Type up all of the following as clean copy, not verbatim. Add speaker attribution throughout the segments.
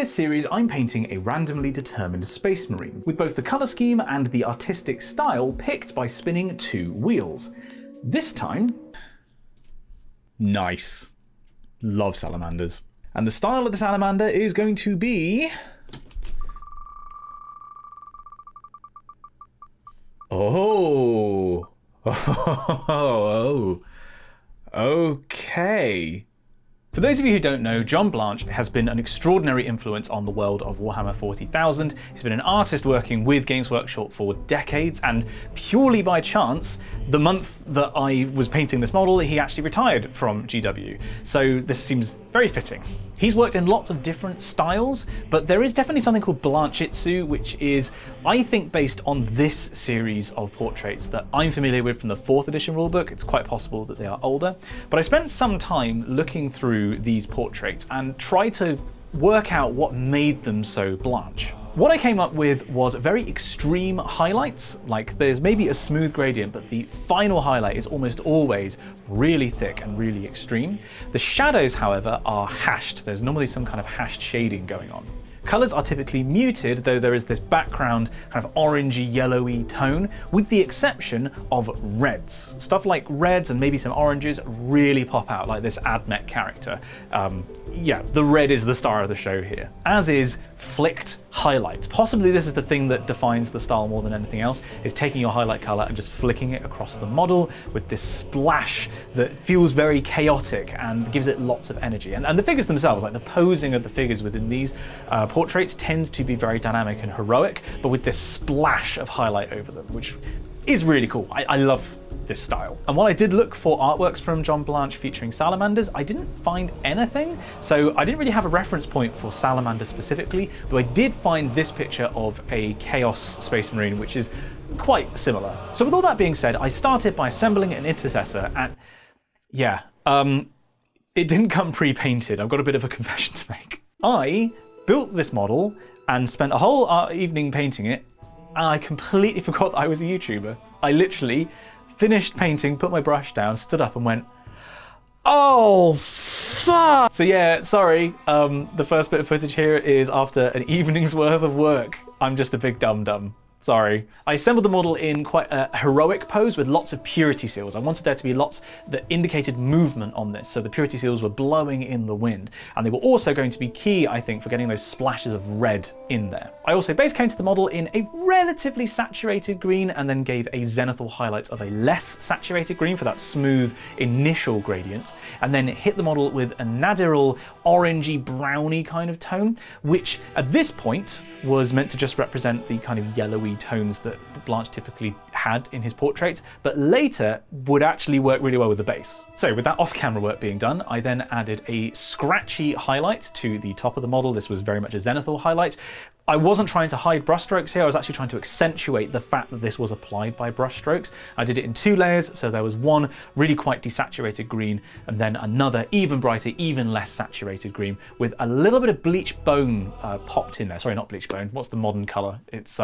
Speaker 1: this series, I'm painting a randomly determined Space Marine, with both the colour scheme and the artistic style picked by spinning 2 wheels. This time... Nice. Love salamanders. And the style of the salamander is going to be... Oh. Oh. Okay. For those of you who don't know, John Blanche has been an extraordinary influence on the world of Warhammer 40,000. He's been an artist working with Games Workshop for decades, and purely by chance, the month that I was painting this model, he actually retired from GW. So this seems very fitting. He's worked in lots of different styles, but there is definitely something called Blanchitsu, which is, I think, based on this series of portraits that I'm familiar with from the 4th edition rulebook. It's quite possible that they are older. But I spent some time looking through these portraits and tried to work out what made them so Blanche. What I came up with was very extreme highlights, like there's maybe a smooth gradient, but the final highlight is almost always really thick and really extreme. The shadows, however, are hashed. There's normally some kind of hashed shading going on. Colours are typically muted, though there is this background kind of orangey, yellowy tone, with the exception of reds. Stuff like reds and maybe some oranges really pop out, like this Admech character. Yeah, the red is the star of the show here, as is flicked highlights. Possibly this is the thing that defines the style more than anything else, is taking your highlight colour and just flicking it across the model with this splash that feels very chaotic and gives it lots of energy. And the figures themselves, like the posing of the figures within these portraits, tend to be very dynamic and heroic, but with this splash of highlight over them, which is really cool. I love this style. And while I did look for artworks from John Blanche featuring salamanders, I didn't find anything, so I didn't really have a reference point for salamander specifically, though I did find this picture of a Chaos Space Marine, which is quite similar. So with all that being said, I started by assembling an intercessor, and yeah, it didn't come pre-painted. I've got a bit of a confession to make. I built this model and spent a whole evening painting it, and I completely forgot that I was a YouTuber. I literally finished painting, put my brush down, stood up and went, oh, fuck! So yeah, sorry, the first bit of footage here is after an evening's worth of work. I'm just a big dum-dum. Sorry. I assembled the model in quite a heroic pose with lots of purity seals. I wanted there to be lots that indicated movement on this, so the purity seals were blowing in the wind. And they were also going to be key, I think, for getting those splashes of red in there. I also base coated the model in a relatively saturated green and then gave a zenithal highlight of a less saturated green for that smooth initial gradient, and then hit the model with a nadiral orangey browny kind of tone, which at this point was meant to just represent the kind of yellowy tones that Blanche typically had in his portraits, but later would actually work really well with the base. So with that off-camera work being done, I then added a scratchy highlight to the top of the model. This was very much a zenithal highlight. I wasn't trying to hide brushstrokes here, I was actually trying to accentuate the fact that this was applied by brushstrokes. I did it in 2 layers, so there was one really quite desaturated green, and then another even brighter, even less saturated green, with a little bit of bleach bone popped in there. Sorry, not bleach bone, what's the modern colour? It's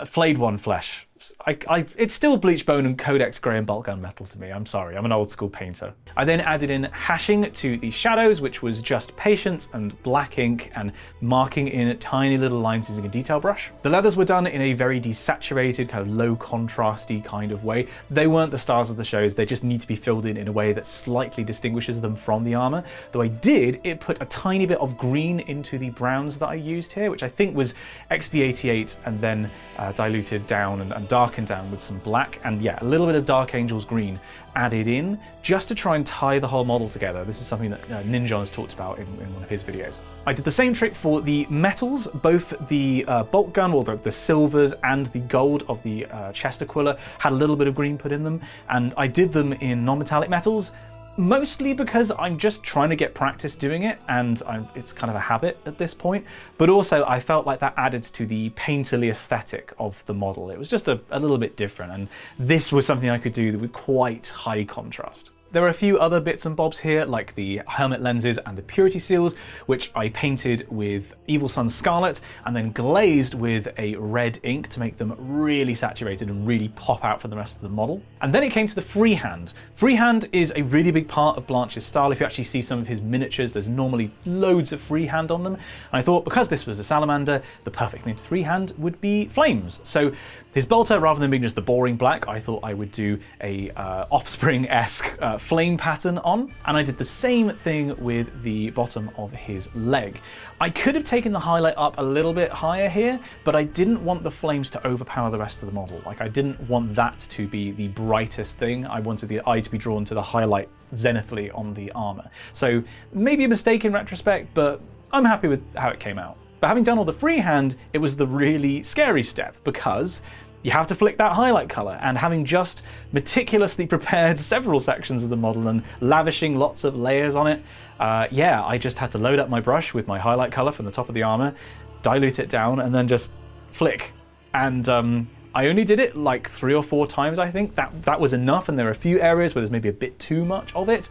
Speaker 1: flayed one flesh. It's still bleach bone and codex grey and bulk gunmetal to me. I'm sorry, I'm an old school painter. I then added in hashing to the shadows, which was just patience and black ink and marking in tiny little lines using a detail brush. The leathers were done in a very desaturated, kind of low contrasty kind of way. They weren't the stars of the shows, they just need to be filled in a way that slightly distinguishes them from the armor. Though I did, it put a tiny bit of green into the browns that I used here, which I think was XV88 and then diluted down and darkened down with some black, and yeah, a little bit of Dark Angel's green added in just to try and tie the whole model together. This is something that Ninja has talked about in one of his videos. I did the same trick for the metals, both the bolt gun, or the silvers, and the gold of the chest aquila had a little bit of green put in them, and I did them in non-metallic metals, mostly because I'm just trying to get practice doing it, and it's kind of a habit at this point, but also I felt like that added to the painterly aesthetic of the model. It was just a little bit different, and this was something I could do with quite high contrast. There are a few other bits and bobs here, like the helmet lenses and the purity seals, which I painted with Evil Sunz Scarlet and then glazed with a red ink to make them really saturated and really pop out from the rest of the model. And then it came to the freehand. Freehand is a really big part of Blanche's style. If you actually see some of his miniatures, there's normally loads of freehand on them. And I thought because this was a salamander, the perfect thing to freehand would be flames. So his bolter, rather than being just the boring black, I thought I would do a Offspring-esque flame pattern on. And I did the same thing with the bottom of his leg. I could have taken the highlight up a little bit higher here, but I didn't want the flames to overpower the rest of the model. Like, I didn't want that to be the brightest thing. I wanted the eye to be drawn to the highlight zenithally on the armor. So maybe a mistake in retrospect, but I'm happy with how it came out. But having done all the freehand, it was the really scary step, because you have to flick that highlight color, and having just meticulously prepared several sections of the model and lavishing lots of layers on it, yeah, I just had to load up my brush with my highlight color from the top of the armor, dilute it down, and then just flick. And I only did it like 3 or 4 times, I think. That was enough, and there are a few areas where there's maybe a bit too much of it,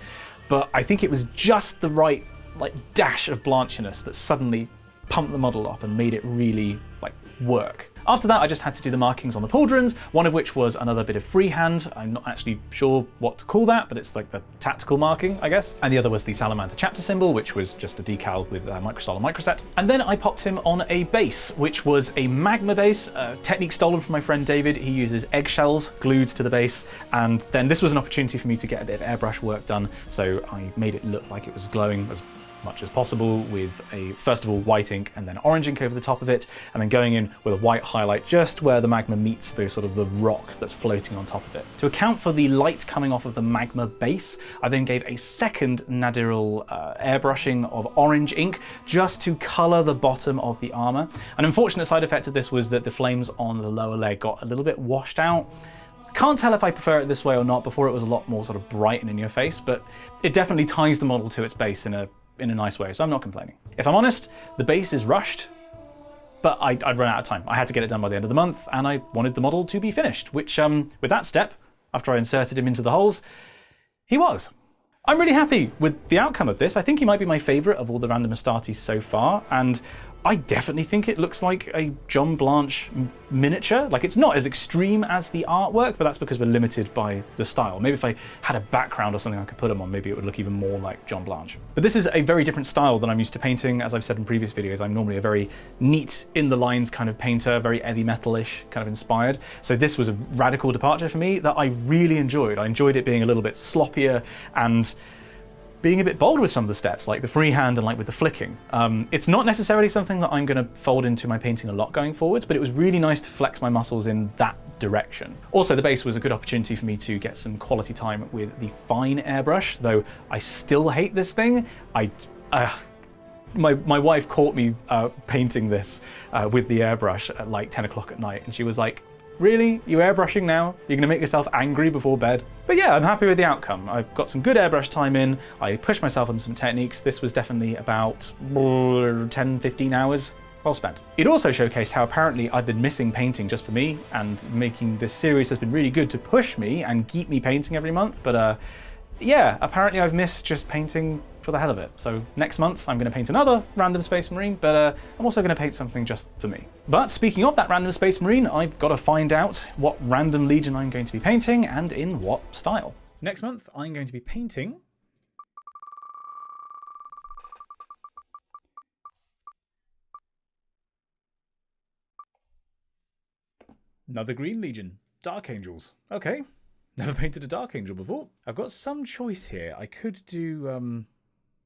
Speaker 1: but I think it was just the right like dash of blanchiness that suddenly pumped the model up and made it really like work. After that, I just had to do the markings on the pauldrons, one of which was another bit of freehand. I'm not actually sure what to call that, but it's like the tactical marking, I guess. And the other was the Salamander chapter symbol, which was just a decal with microstyle and microset. And then I popped him on a base, which was a magma base, a technique stolen from my friend David. He uses eggshells glued to the base. And then this was an opportunity for me to get a bit of airbrush work done. So I made it look like it was glowing as much as possible with a, first of all, white ink and then orange ink over the top of it, and then going in with a white highlight just where the magma meets the sort of the rock that's floating on top of it. To account for the light coming off of the magma base, I then gave a second nadiral airbrushing of orange ink just to color the bottom of the armor. An unfortunate side effect of this was that the flames on the lower leg got a little bit washed out. Can't tell if I prefer it this way or not. Before it was a lot more sort of bright and in your face, but it definitely ties the model to its base in a nice way, so I'm not complaining. If I'm honest, the base is rushed, but I'd run out of time. I had to get it done by the end of the month, and I wanted the model to be finished, which with that step, after I inserted him into the holes, he was. I'm really happy with the outcome of this. I think he might be my favorite of all the random Astartes so far, and I definitely think it looks like a John Blanche miniature. Like, it's not as extreme as the artwork, but that's because we're limited by the style. Maybe if I had a background or something I could put him on, maybe it would look even more like John Blanche. But this is a very different style than I'm used to painting. As I've said in previous videos, I'm normally a very neat, in the lines kind of painter, very heavy metal-ish kind of inspired. So this was a radical departure for me that I really enjoyed. I enjoyed it being a little bit sloppier and being a bit bold with some of the steps, like the freehand and like with the flicking. It's not necessarily something that I'm going to fold into my painting a lot going forwards, but it was really nice to flex my muscles in that direction. Also, the base was a good opportunity for me to get some quality time with the fine airbrush, though I still hate this thing. My wife caught me painting this with the airbrush at like 10 o'clock at night, and she was like, "Really? You airbrushing now? You're going to make yourself angry before bed?" But yeah, I'm happy with the outcome. I've got some good airbrush time in. I pushed myself on some techniques. This was definitely about 10, 15 hours well spent. It also showcased how apparently I've been missing painting just for me, and making this series has been really good to push me and keep me painting every month. But yeah, apparently I've missed just painting for the hell of it. So next month I'm going to paint another random Space Marine, but I'm also going to paint something just for me. But speaking of that random Space Marine, I've got to find out what random Legion I'm going to be painting and in what style. Next month I'm going to be painting another Green Legion, Dark Angels. Okay, never painted a Dark Angel before. I've got some choice here. I could do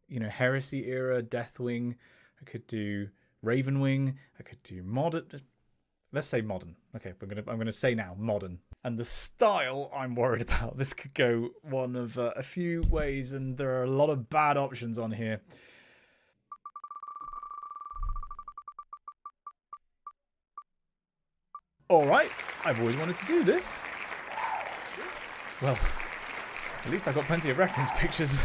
Speaker 1: you know, Heresy era Deathwing. I could do Ravenwing. I could do modern. Let's say modern. Okay, I'm gonna say now modern. And the style I'm worried about. This could go one of a few ways, and there are a lot of bad options on here. All right, I've always wanted to do this. Well, at least I've got plenty of reference pictures.